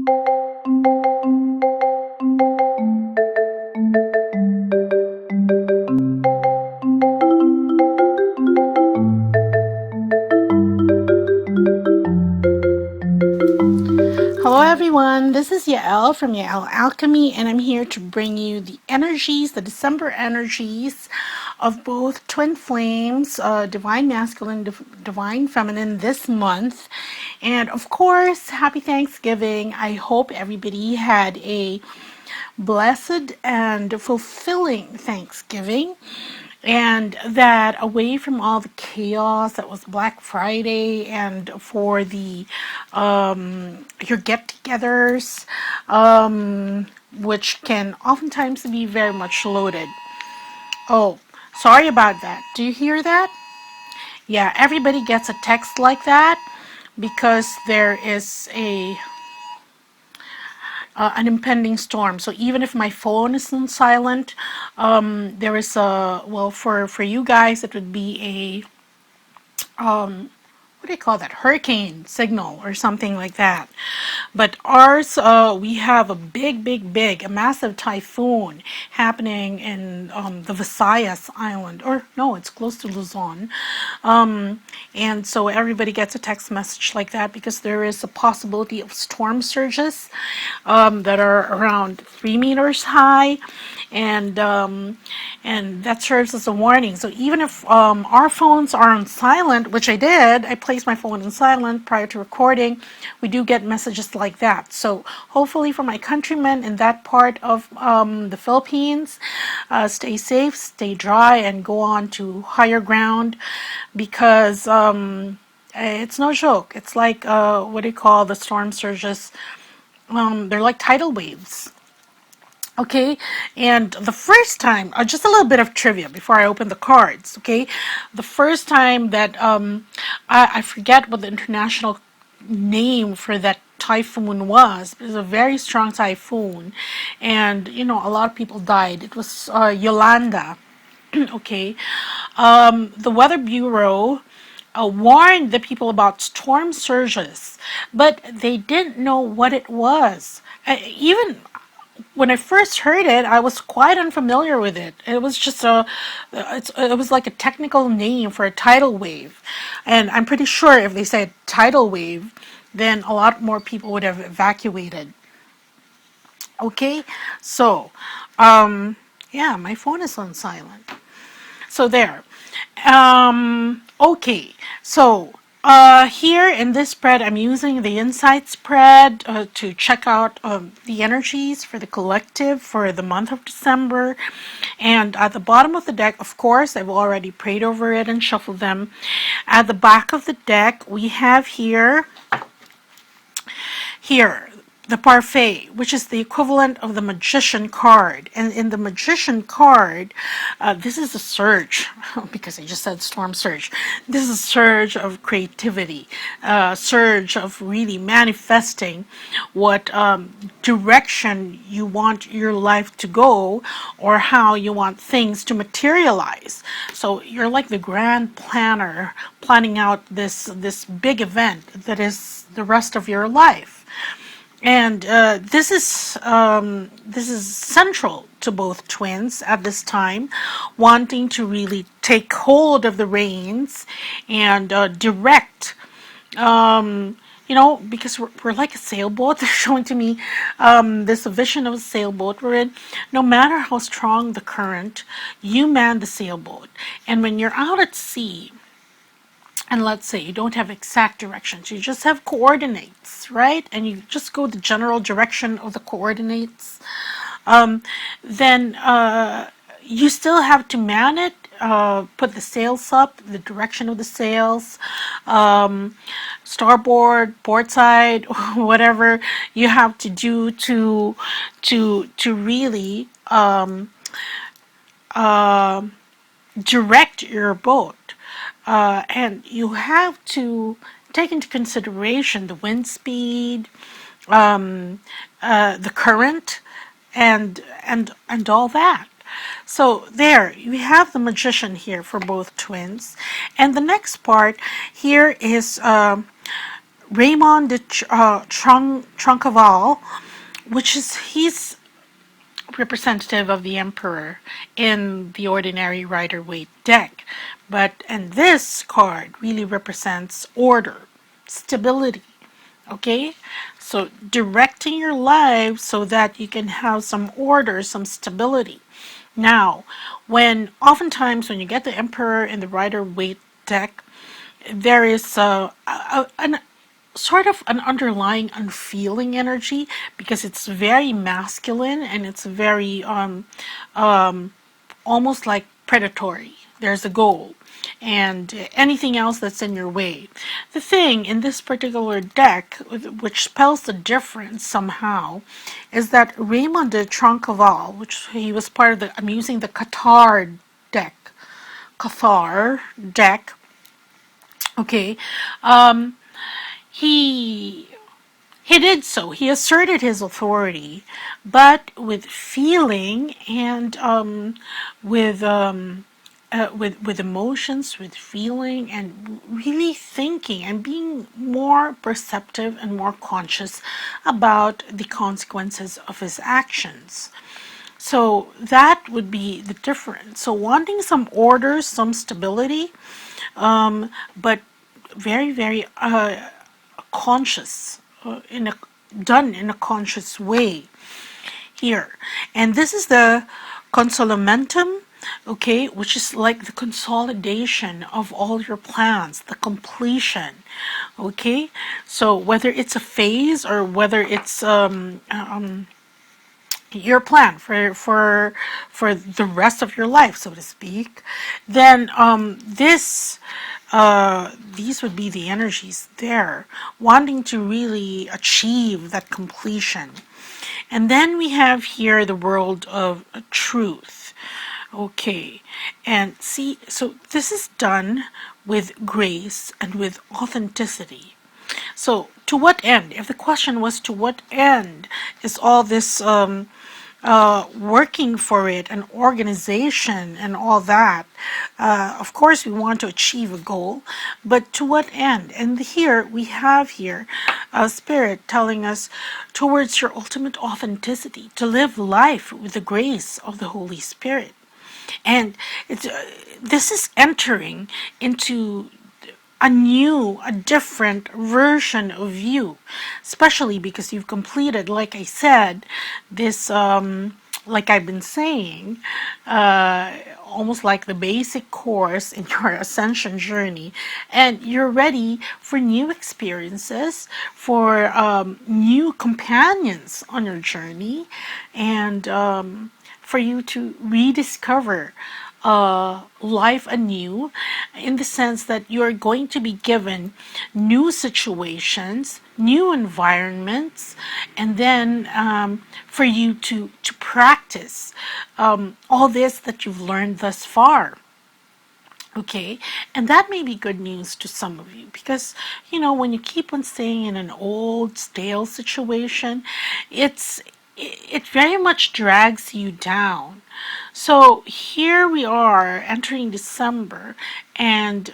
Hello everyone, this is Yael from Yael Alchemy, and I'm here to bring you the energies, the December energies of both twin flames, divine masculine, divine feminine this month. And of course, happy Thanksgiving. I hope everybody had a blessed and fulfilling Thanksgiving, and that away from all the chaos that was Black Friday and for the your get-togethers, which can oftentimes be very much loaded. Oh, sorry about that. Do you hear that? Yeah, everybody gets a text like that because there is an impending storm. So even if my phone is on silent, there is a, well, for you guys it would be what do you call that, hurricane signal or something like that. But ours, we have a a massive typhoon happening in the Visayas Island, or no, it's close to Luzon. And so everybody gets a text message like that because there is a possibility of storm surges that are around 3 meters high, and that serves as a warning. So even if our phones are on silent, which I placed my phone in silent prior to recording, we do get messages like that. So hopefully for my countrymen in that part of the Philippines, stay safe, stay dry, and go on to higher ground, because it's no joke. It's like, what do you call the storm surges? They're like tidal waves. Okay, and the first time, just a little bit of trivia before I open the cards. Okay, the first time that I forget what the international name for that typhoon was. It was a very strong typhoon, and a lot of people died. It was Yolanda. Okay, the Weather Bureau warned the people about storm surges, but they didn't know what it was. Even when I first heard it, I was quite unfamiliar with it. It was just it was like a technical name for a tidal wave. And I'm pretty sure if they said tidal wave, then a lot more people would have evacuated. Okay, so, yeah, my phone is on silent. So there. Okay, so here in this spread, I'm using the Insight spread to check out the energies for the collective for the month of December. And at the bottom of the deck, of course, I've already prayed over it and shuffled them. At the back of the deck, we have here, the parfait, which is the equivalent of the magician card. And in the magician card, this is a surge, because I just said storm surge. This is a surge of creativity, a surge of really manifesting what direction you want your life to go, or how you want things to materialize. So you're like the grand planner planning out this big event that is the rest of your life. And this is central to both twins at this time, wanting to really take hold of the reins and direct. Because we're like a sailboat. They're showing to me this vision of a sailboat. We're in. No matter how strong the current, you man the sailboat, and when you're out at sea, and let's say you don't have exact directions, you just have coordinates, right? And you just go the general direction of the coordinates, then you still have to man it, put the sails up, the direction of the sails, starboard, port side, whatever you have to do to really direct your boat. And you have to take into consideration the wind speed, the current, and all that. So there, you have the magician here for both twins. And the next part here is Raymond de Troncaval, which is he's representative of the Emperor in the ordinary Rider-Waite deck. And this card really represents order, stability. Okay, so directing your life so that you can have some order, some stability. Now, oftentimes when you get the Emperor in the Rider-Waite deck, there is an sort of an underlying unfeeling energy, because it's very masculine and it's very almost like predatory. There's a goal and anything else that's in your way. The thing in this particular deck, which spells the difference somehow, is that Raymond de Troncaval, which he was part of I'm using the Cathar deck, okay, he he did so. He asserted his authority, but with feeling and with emotions, with feeling, and really thinking and being more perceptive and more conscious about the consequences of his actions. So that would be the difference. So wanting some order, some stability, but very, very conscious, done in a conscious way here. And this is the consolamentum, okay, which is like the consolidation of all your plans, the completion, okay. So whether it's a phase or whether it's your plan for the rest of your life, so to speak, then these would be the energies there, wanting to really achieve that completion. And then we have here the world of truth. Okay, and see, so this is done with grace and with authenticity. So, to what end? If the question was to what end is all this working for it, an organization and all that, of course we want to achieve a goal, but to what end? And here we have Spirit telling us towards your ultimate authenticity, to live life with the grace of the Holy Spirit. And this is entering into a different version of you, especially because you've completed, like I said, this, like I've been saying, almost like the basic course in your ascension journey, and you're ready for new experiences, for new companions on your journey, and for you to rediscover life anew, in the sense that you are going to be given new situations, new environments, and then for you to practice all this that you've learned thus far. Okay, and that may be good news to some of you, because when you keep on staying in an old stale situation, it very much drags you down. So here we are entering December, and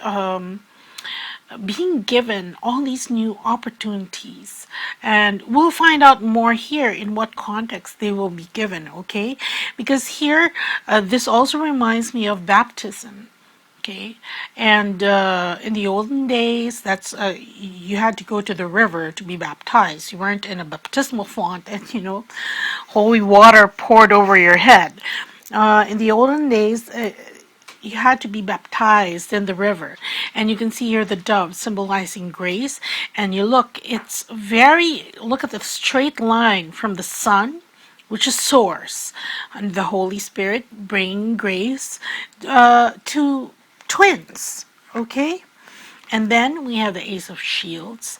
being given all these new opportunities, and we'll find out more here in what context they will be given. Okay, because here this also reminds me of baptism. Okay, and in the olden days, that's you had to go to the river to be baptized. You weren't in a baptismal font and holy water poured over your head. In the olden days, you had to be baptized in the river, and you can see here the dove symbolizing grace. And look at the straight line from the sun, which is source, and the Holy Spirit bringing grace to twins. Okay, and then we have the Ace of Shields,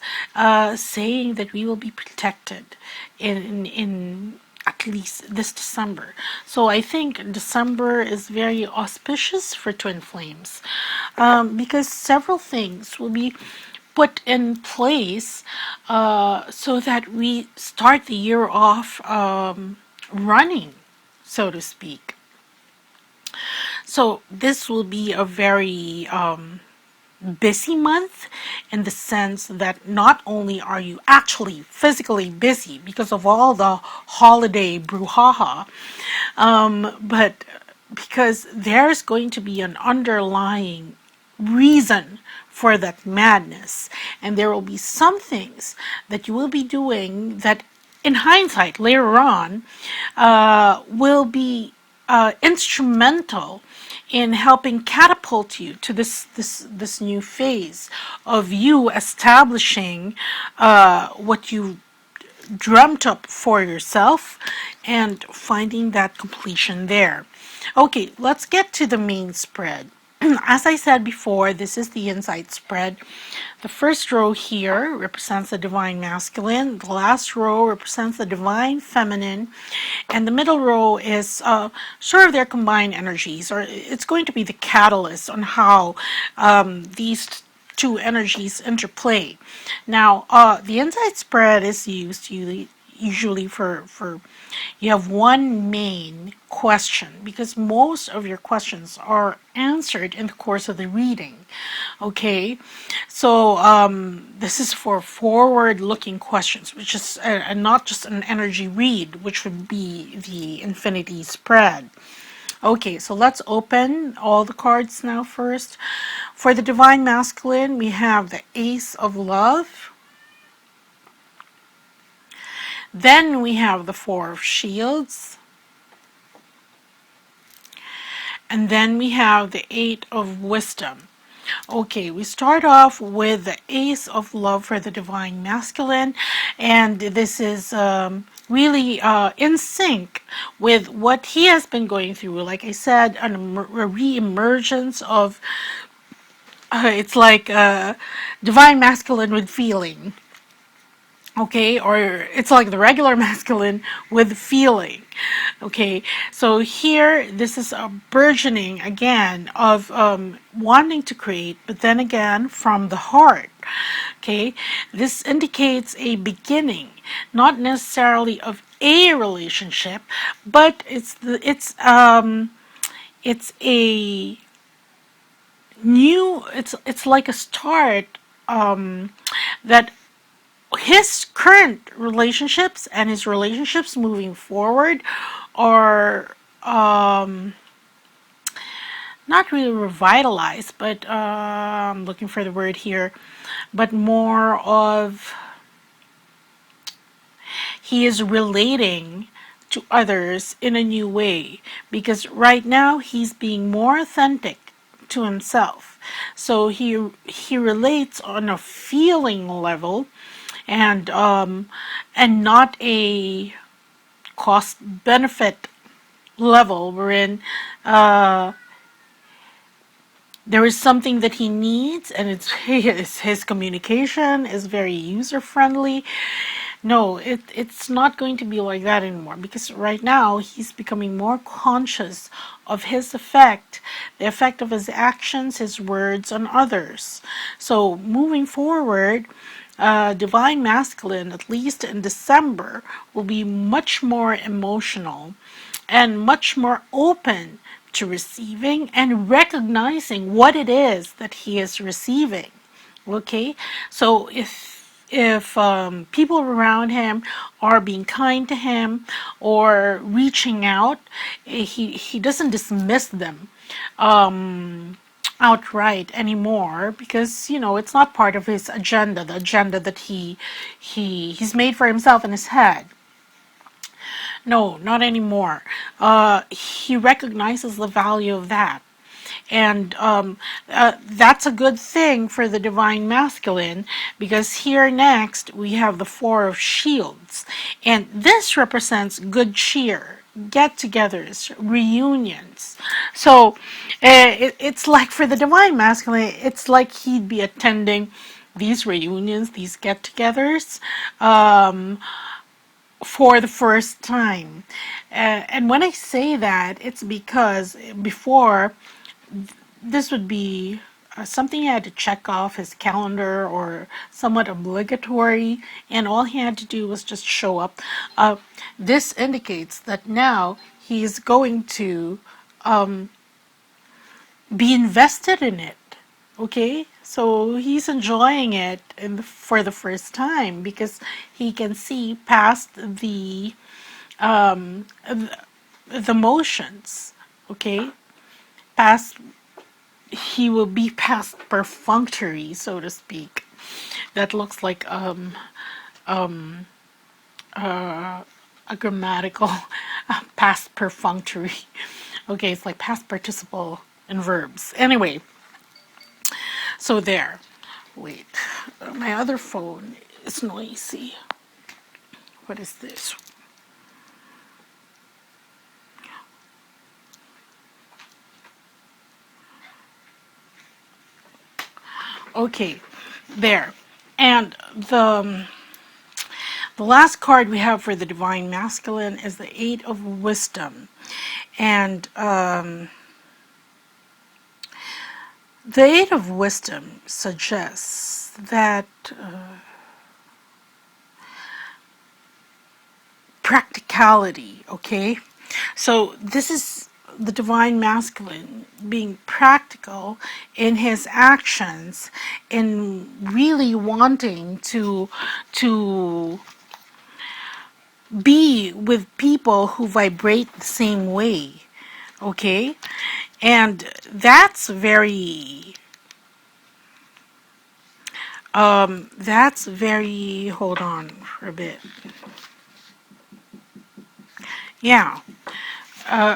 saying that we will be protected in at least this December. So I think December is very auspicious for twin flames, because several things will be put in place so that we start the year off running, so to speak. So this will be a very busy month, in the sense that not only are you actually physically busy because of all the holiday brouhaha, but because there's going to be an underlying reason for that madness, and there will be some things that you will be doing that in hindsight later on will be instrumental in helping catapult you to this new phase of you establishing what you dreamt up for yourself and finding that completion there. Okay, let's get to the main spread. As I said before, this is the insight spread. The first row here represents the divine masculine, the last row represents the divine feminine, and the middle row is sort of their combined energies, or it's going to be the catalyst on how these two energies interplay. Now, the insight spread is used usually for you have one main question, because most of your questions are answered in the course of the reading. Okay, so this is for forward-looking questions, which is and not just an energy read, which would be the infinity spread. Okay, so let's open all the cards now first. For the divine masculine, we have the Ace of Love. Then we have the Four of Shields. And then we have the Eight of Wisdom. Okay, we start off with the Ace of Love for the divine masculine, and this is really in sync with what he has been going through. Like I said, a re-emergence of it's like divine masculine with feeling. Okay, or it's like the regular masculine with feeling. Okay, so here this is a burgeoning again of wanting to create, but then again from the heart. Okay, this indicates a beginning, not necessarily of a relationship, but it's a new, it's like a start that his current relationships and his relationships moving forward are not really revitalized, but I'm looking for the word here, but more of he is relating to others in a new way, because right now he's being more authentic to himself. So he relates on a feeling level, and not a cost benefit level, wherein there is something that he needs, and it's his communication is very user friendly. No, it's not going to be like that anymore, because right now he's becoming more conscious of his effect, the effect of his actions, his words on others. So moving forward, divine masculine, at least in December, will be much more emotional and much more open to receiving and recognizing what it is that he is receiving. Okay, so if people around him are being kind to him or reaching out, he doesn't dismiss them outright anymore, because it's not part of his agenda, the agenda that he's made for himself in his head. No, not anymore. He recognizes the value of that. And that's a good thing for the divine masculine, because here next we have the Four of Shields. And this represents good cheer, get-togethers, reunions. So it's like for the divine masculine, it's like he'd be attending these reunions, these get-togethers, for the first time. And when I say that, it's because before, this would be something he had to check off his calendar, or somewhat obligatory, and all he had to do was just show up. This indicates that now he's going to be invested in it. Okay, so he's enjoying it for the first time because he can see past the motions. Okay, past he will be past perfunctory, so to speak. That looks like a grammatical past perfunctory. Okay, it's like past participle in verbs. Anyway, so there. Wait, my other phone is noisy. What is this? Okay, there. And the last card we have for the Divine Masculine is the Eight of Wisdom. And the Eight of Wisdom suggests that practicality, okay? So this is the Divine Masculine being practical in his actions, in really wanting to be with people who vibrate the same way, okay? And that's very, hold on for a bit. Yeah,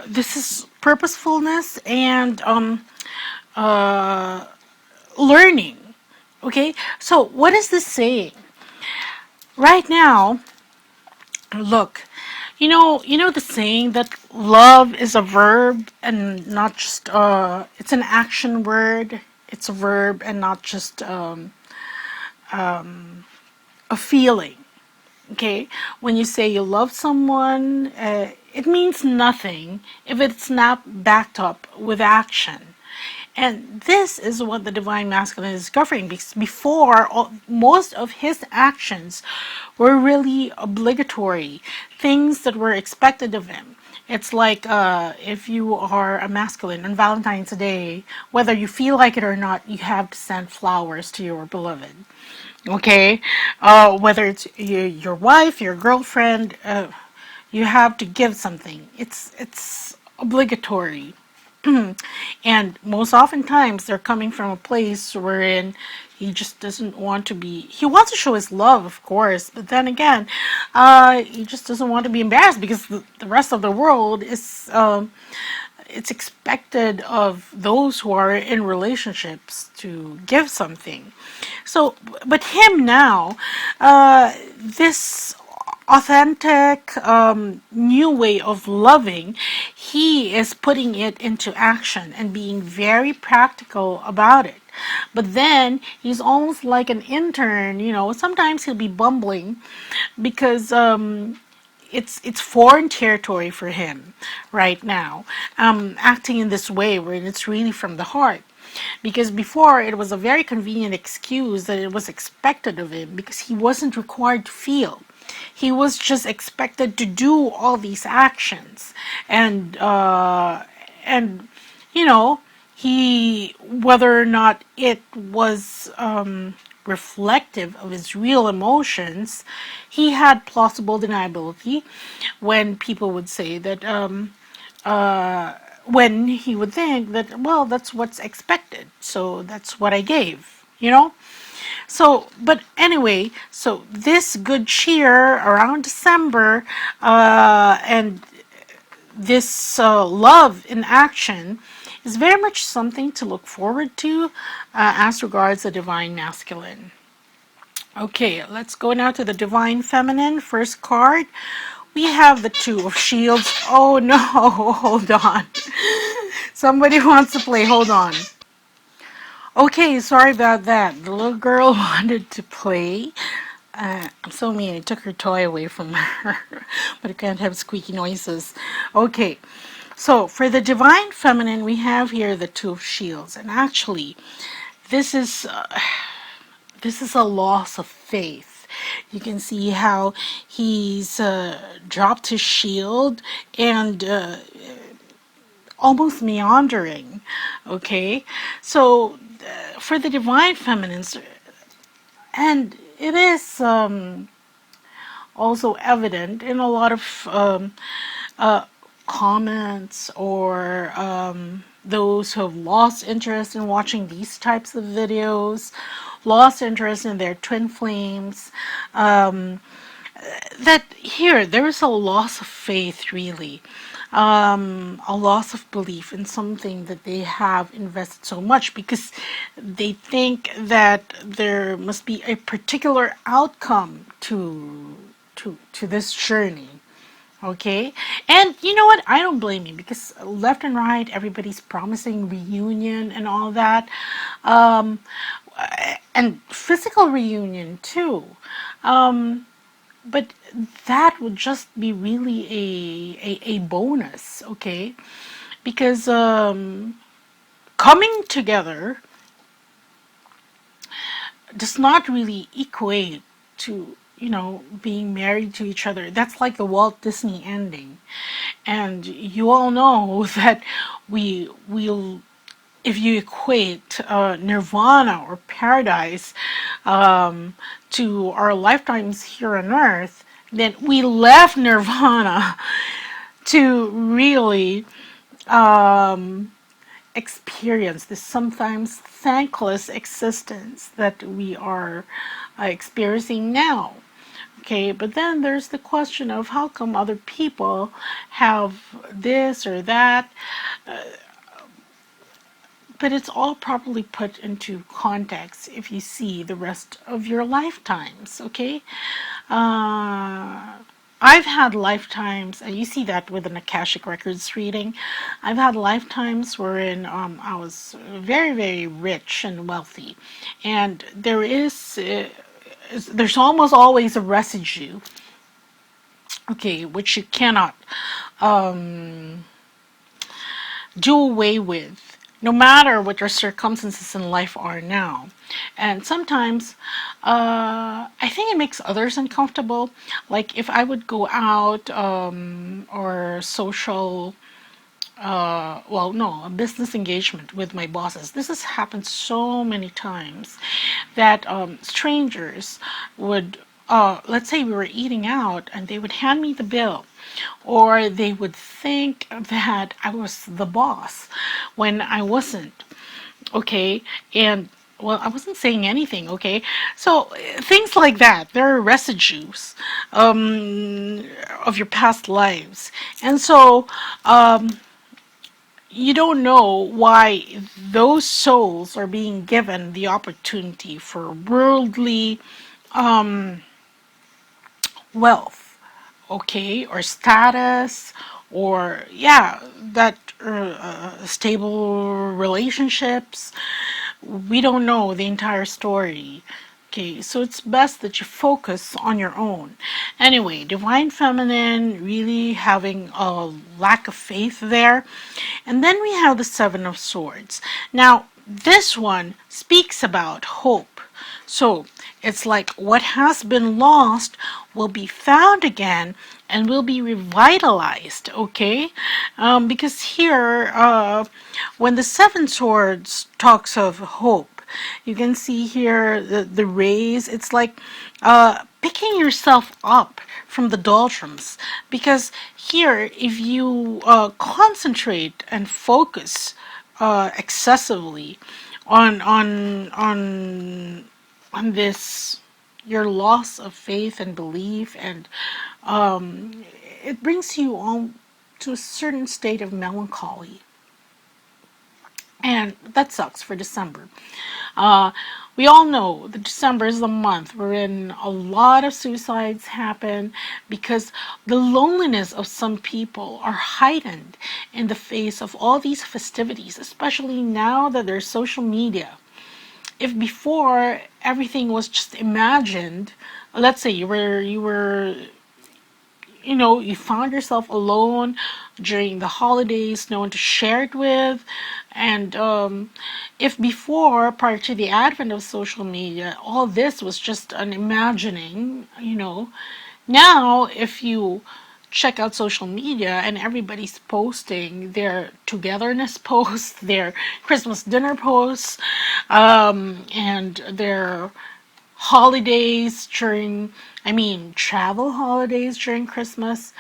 this is purposefulness and learning. Okay, so what is this saying? Right now, look, you know the saying that love is a verb and not just it's an action word. It's a verb and not just a feeling. Okay, when you say you love someone, it means nothing if it's not backed up with action. And this is what the Divine Masculine is discovering, because before, most of his actions were really obligatory, things that were expected of him. It's like if you are a masculine on Valentine's Day, whether you feel like it or not, you have to send flowers to your beloved. Okay, whether it's your wife, your girlfriend, you have to give something. It's obligatory. And most oftentimes they're coming from a place wherein he just doesn't want to be, he wants to show his love, of course, but then again, he just doesn't want to be embarrassed because the rest of the world is, it's expected of those who are in relationships to give something. So, but him now, this authentic new way of loving, he is putting it into action and being very practical about it. But then he's almost like an intern, sometimes he'll be bumbling because it's foreign territory for him right now, acting in this way where it's really from the heart. Because before it was a very convenient excuse that it was expected of him because he wasn't required to feel. He was just expected to do all these actions, and you know he, whether or not it was reflective of his real emotions, he had plausible deniability when people would say that when he would think that, well, that's what's expected, so that's what I gave. So, but anyway, so this good cheer around December, and this love in action is very much something to look forward to as regards the Divine Masculine. Okay, let's go now to the Divine Feminine. First card, we have the Two of Shields. Oh no, hold on. Somebody wants to play, hold on. Okay, sorry about that. The little girl wanted to play. I'm so mean, I took her toy away from her, but I can't have squeaky noises. Okay, so for the Divine Feminine, we have here the Two of Shields, and actually, this is a loss of faith. You can see how he's dropped his shield and almost meandering. Okay, so for the divine feminines, and it is also evident in a lot of uh, comments or those who have lost interest in watching these types of videos, lost interest in their twin flames, that here there is a loss of faith, really, a loss of belief in something that they have invested so much, because they think that there must be a particular outcome to this journey. Okay, and you know what, I don't blame you, because left and right everybody's promising reunion and all that, um, and physical reunion too. But that would just be really a bonus, okay? Because coming together does not really equate to, being married to each other. That's like the Walt Disney ending. And you all know that we'll if you equate nirvana or paradise to our lifetimes here on earth, then we left nirvana to really experience this sometimes thankless existence that we are experiencing now. Okay, but then there's the question of how come other people have this or that, but it's all properly put into context if you see the rest of your lifetimes, okay? I've had lifetimes, and you see that with an Akashic Records reading. I've had lifetimes wherein I was very, very rich and wealthy, and there's almost always a residue, okay, which you cannot do away with, no matter what your circumstances in life are now. And sometimes I think it makes others uncomfortable. Like if I would go out or social, well, no, a business engagement with my bosses. This has happened so many times that strangers would, let's say we were eating out and they would hand me the bill, or they would think that I was the boss when I wasn't. Okay, and well, I wasn't saying anything. Okay, so things like that. There are residues of your past lives, and so you don't know why those souls are being given the opportunity for worldly wealth, okay, or status, or yeah, that stable relationships. We don't know the entire story. Okay, so it's best that you focus on your own. Anyway, Divine Feminine really having a lack of faith there. And then we have the Seven of Swords. Now, this one speaks about hope. So it's like what has been lost will be found again and will be revitalized, okay? Because here, when the Seven Swords talks of hope, you can see here the rays. It's like picking yourself up from the doldrums. Because here, if you concentrate and focus excessively on this, your loss of faith and belief, and it brings you on to a certain state of melancholy, and that sucks for December. Uh, we all know that December is the month wherein a lot of suicides happen, because the loneliness of some people are heightened in the face of all these festivities, especially now that there's social media. If before everything was just imagined, let's say you found yourself alone during the holidays, no one to share it with. And if before, prior to the advent of social media, all this was just an imagining, now if you check out social media and everybody's posting their togetherness posts, their Christmas dinner posts, and their holidays during, travel holidays during Christmas.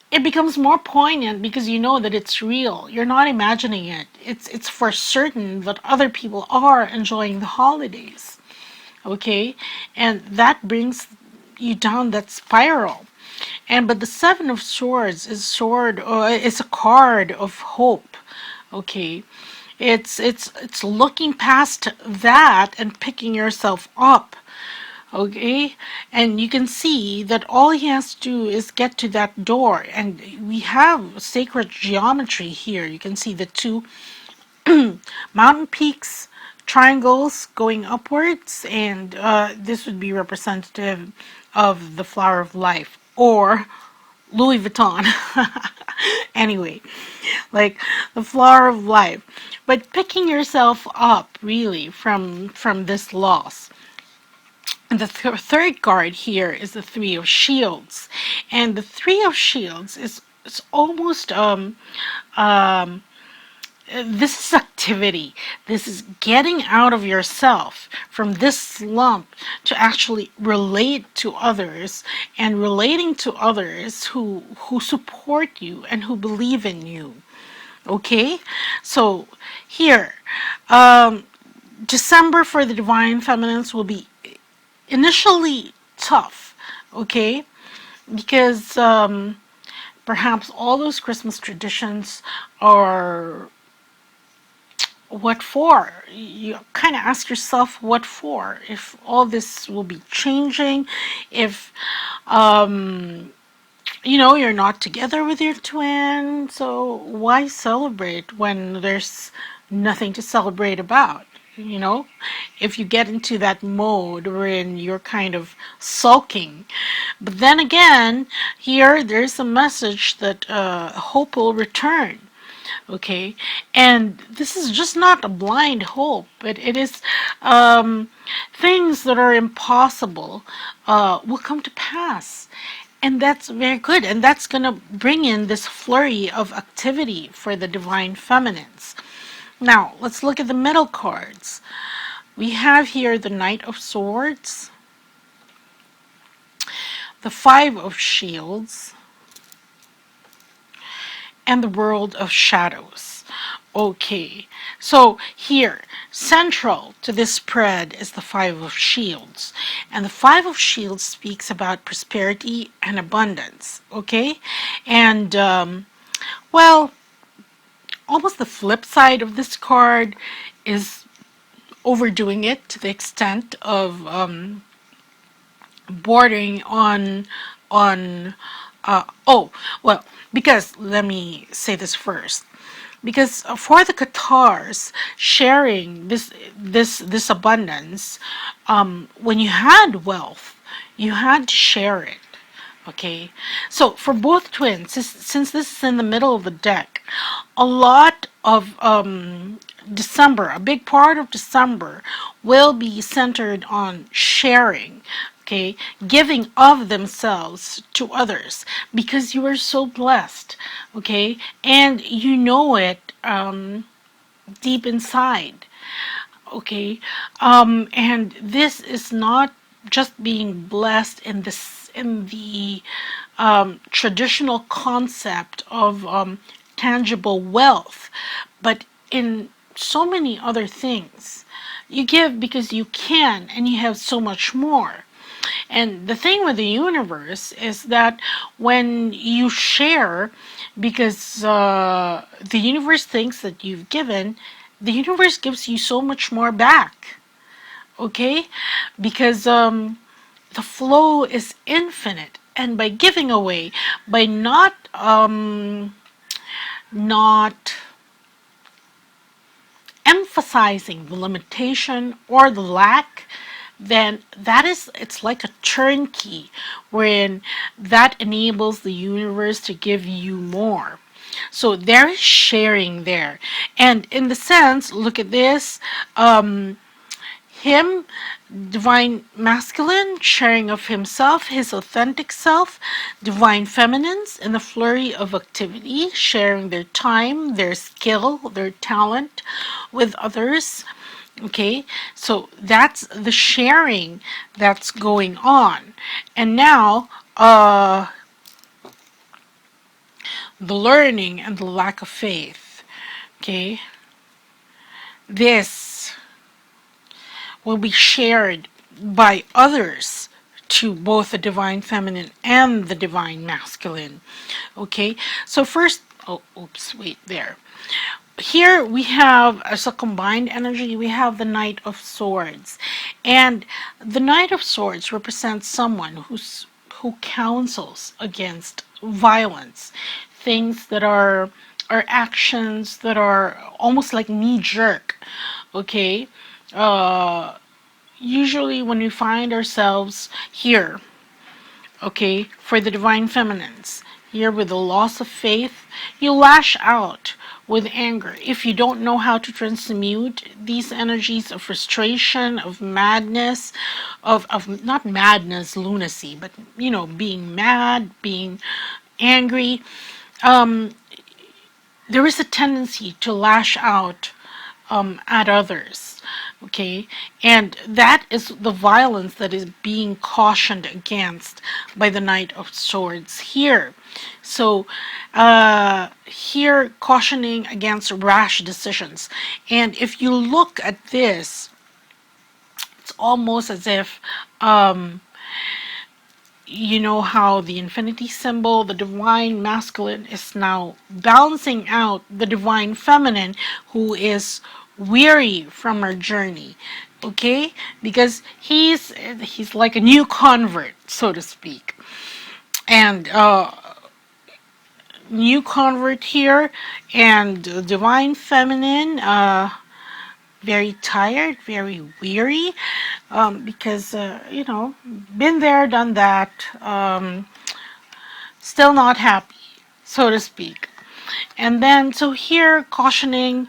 It becomes more poignant because you know that it's real. You're not imagining it. It's for certain that other people are enjoying the holidays. Okay? And that brings you down that spiral. And but the Seven of Swords is a card of hope. Okay? It's looking past that and picking yourself up. Okay, and you can see that all he has to do is get to that door, and we have sacred geometry here. You can see the two mountain peaks, triangles going upwards, and this would be representative of the flower of life or Louis Vuitton. Anyway, like the flower of life, but picking yourself up really from this loss. And the third card here is the Three of Shields. And the Three of Shields is almost, this is activity. This is getting out of yourself from this slump to actually relate to others and relating to others who support you and who believe in you. Okay? So here, December for the Divine Feminines will be initially tough, okay? Because perhaps all those Christmas traditions are what for? You kind of ask yourself what for? If all this will be changing, if you're not together with your twin, so why celebrate when there's nothing to celebrate about? You know, if you get into that mode wherein you're kind of sulking. But then again, here there's a message that hope will return. Okay, and this is just not a blind hope, but it is things that are impossible will come to pass. And that's very good. And that's going to bring in this flurry of activity for the divine feminines. Now, let's look at the middle cards. We have here the Knight of Swords, the Five of Shields, and the World of Shadows. Okay, so here, central to this spread is the Five of Shields. And the Five of Shields speaks about prosperity and abundance, okay? And, well, almost the flip side of this card is overdoing it to the extent of bordering on oh well, because let me say this first, because for the Qatars sharing this abundance, when you had wealth you had to share it. Okay, so for both twins, since this is in the middle of the deck, a lot of December, a big part of December will be centered on sharing, okay, giving of themselves to others because you are so blessed, okay, and you know it deep inside, okay, and this is not just being blessed in the traditional concept of tangible wealth, but in so many other things. You give because you can, and you have so much more. And the thing with the universe is that when you share, because the universe thinks that you've given, the universe gives you so much more back. Okay? Because the flow is infinite. And by giving away, by not emphasizing the limitation or the lack, then it's like a turnkey wherein that enables the universe to give you more. So there is sharing there. And in the sense, look at this, him, divine masculine, sharing of himself, his authentic self, divine feminines in the flurry of activity, sharing their time, their skill, their talent with others. Okay, so that's the sharing that's going on. And now, the learning and the lack of faith. Okay, this will be shared by others to both the divine feminine and the divine masculine. Okay, so first, oh, oops, wait there. Here we have, as a combined energy, we have the Knight of Swords. And the Knight of Swords represents someone who counsels against violence, things that are actions that are almost like knee jerk. Okay, usually when we find ourselves here, okay, for the divine feminines, here with the loss of faith, you lash out with anger. If you don't know how to transmute these energies of frustration, of madness, of not madness, lunacy, but being mad, being angry, there is a tendency to lash out at others. Okay, and that is the violence that is being cautioned against by the Knight of Swords here. So here, cautioning against rash decisions. And if you look at this, it's almost as if you know how the infinity symbol, the divine masculine, is now balancing out the divine feminine, who is weary from her journey. Okay, because he's like a new convert, so to speak. And new convert here, and divine feminine, very tired, very weary, because been there, done that, still not happy, so to speak. And then, so here, cautioning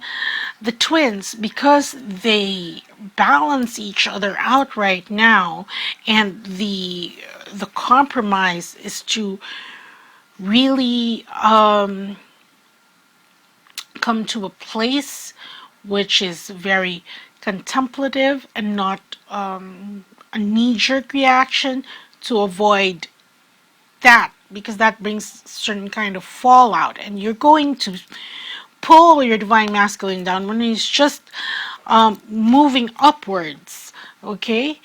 the twins, because they balance each other out right now, and the compromise is to really come to a place which is very contemplative and not a knee-jerk reaction, to avoid that, because that brings certain kind of fallout, and you're going to pull your divine masculine down when he's just moving upwards. Okay,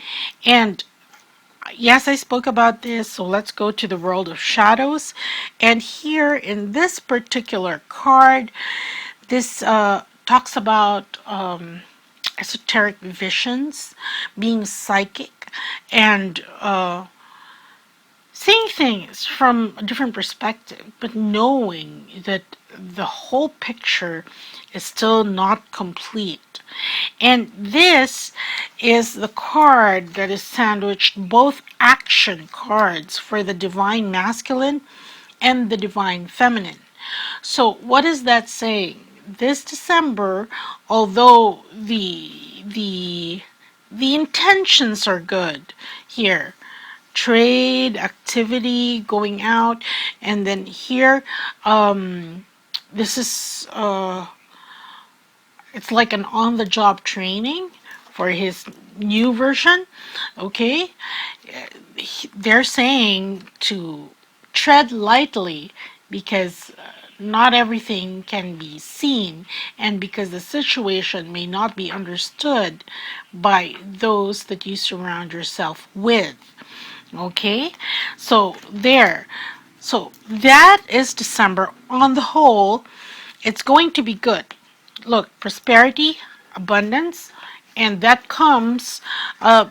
and yes, I spoke about this, so let's go to the world of shadows. And here in this particular card, this talks about esoteric visions, being psychic, and seeing things from a different perspective, but knowing that the whole picture is still not complete. And this is the card that is sandwiched, both action cards for the divine masculine and the divine feminine. So what is that saying? This December, although the intentions are good here, trade, activity, going out, and then here, this is it's like an on-the-job training for his new version. Okay, they're saying to tread lightly, because not everything can be seen, and because the situation may not be understood by those that you surround yourself with. Okay, so there. So that is December. On the whole, it's going to be good. Look, prosperity, abundance, and that comes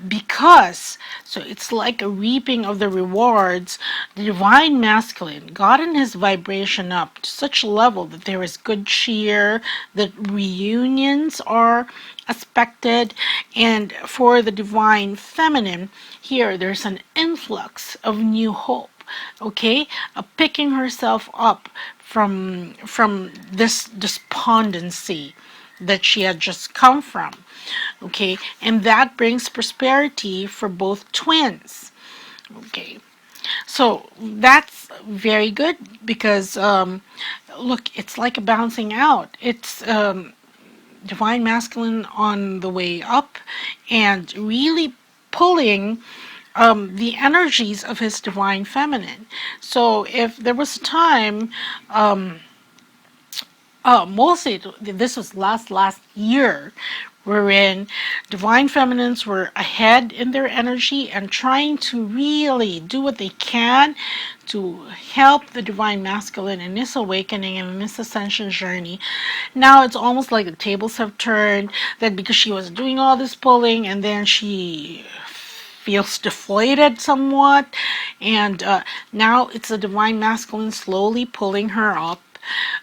because, so it's like a reaping of the rewards. The divine masculine gotten his vibration up to such a level that there is good cheer, that reunions are expected, and for the divine feminine, here there's an influx of new hope. Okay, picking herself up from this despondency. that she had just come from. Okay, and that brings prosperity for both twins. Okay, so that's very good because look, it's like a bouncing out. It's divine masculine on the way up and really pulling the energies of his divine feminine. So if there was a time, mostly this was last year, wherein divine feminines were ahead in their energy and trying to really do what they can to help the divine masculine in this awakening and in this ascension journey. Now it's almost like the tables have turned, that because she was doing all this pulling and then she feels deflated somewhat, and now it's the divine masculine slowly pulling her up.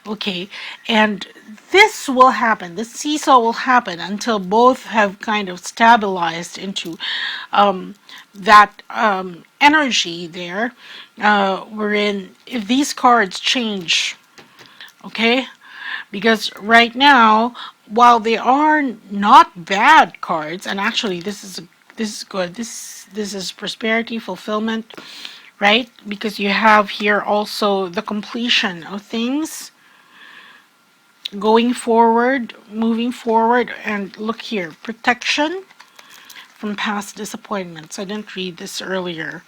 Okay, and this will happen, this seesaw will happen until both have kind of stabilized into that energy there, wherein if these cards change, okay, because right now, while they are not bad cards, and actually this is good, this is prosperity, fulfillment, right? Because you have here also the completion of things, going forward, moving forward, and look here, protection from past disappointments. I didn't read this earlier.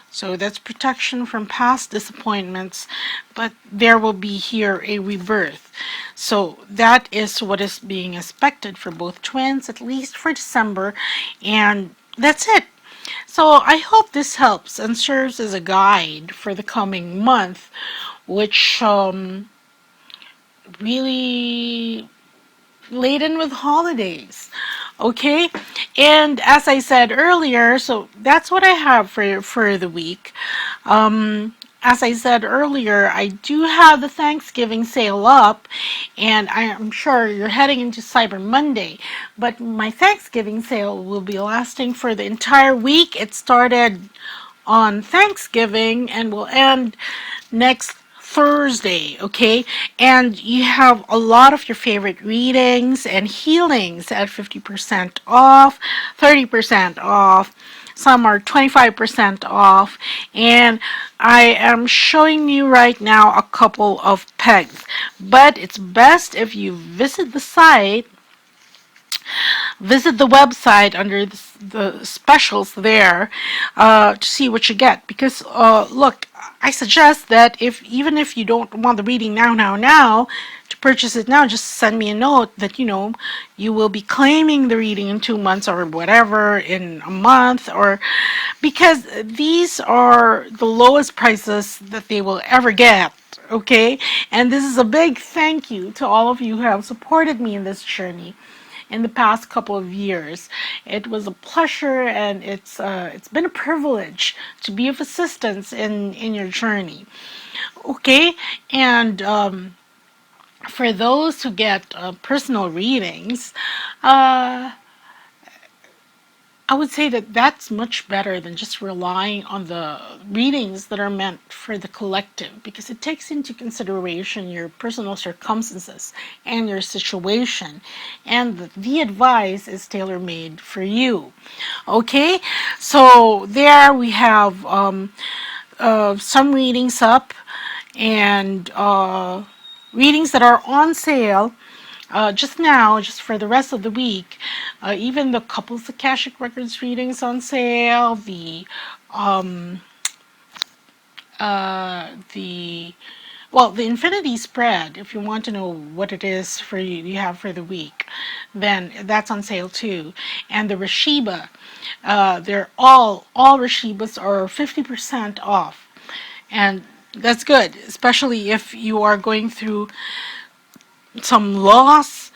So that's protection from past disappointments, but there will be here a rebirth. So that is what is being expected for both twins, at least for December, and that's it. So I hope this helps and serves as a guide for the coming month, which really laden with holidays. Okay, and as I said earlier, so that's what I have for the week. As I said earlier, I do have the Thanksgiving sale up, and I am sure you're heading into Cyber Monday, but my Thanksgiving sale will be lasting for the entire week. It started on Thanksgiving and will end next Thursday, okay? And you have a lot of your favorite readings and healings at 50% off, 30% off. Some are 25% off. And I am showing you right now a couple of pegs. But it's best if you visit the site, visit the website under the specials there to see what you get. Because look, I suggest that even if you don't want the reading now, to purchase it now, just send me a note that you will be claiming the reading in 2 months or whatever, in a month, or because these are the lowest prices that they will ever get. Okay, and this is a big thank you to all of you who have supported me in this journey in the past couple of years. It was a pleasure, and it's been a privilege to be of assistance in your journey. Okay, and for those who get personal readings, I would say that that's much better than just relying on the readings that are meant for the collective, because it takes into consideration your personal circumstances and your situation, and the advice is tailor-made for you. Okay, so there we have some readings up, and readings that are on sale just now, just for the rest of the week. Even the Couples Akashic Records readings on sale, the Infinity Spread, if you want to know what it is for you have for the week, then that's on sale too. And the Rasheeba, they're all Rasheebas are 50% off, and that's good, especially if you are going through some loss,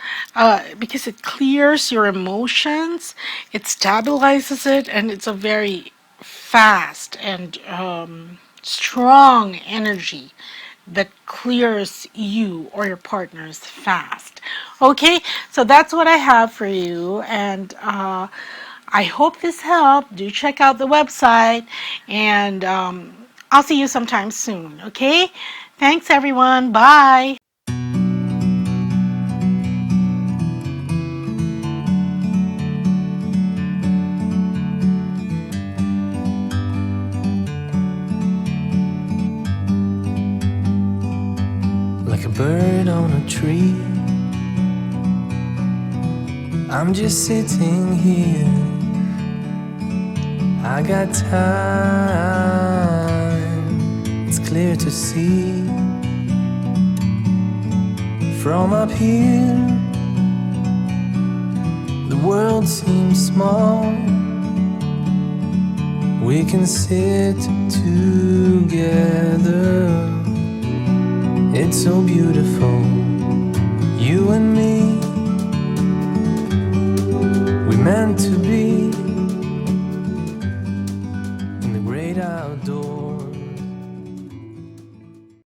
because it clears your emotions, it stabilizes it, and it's a very fast and strong energy that clears you or your partners fast. Okay, so that's what I have for you, and I hope this helped. Do check out the website, and I'll see you sometime soon. Okay, thanks everyone. Bye. like a bird on a tree. I'm just sitting here, I got time, it's clear to see. From up here, the world seems small. We can sit together, it's so beautiful, you and me. We meant to be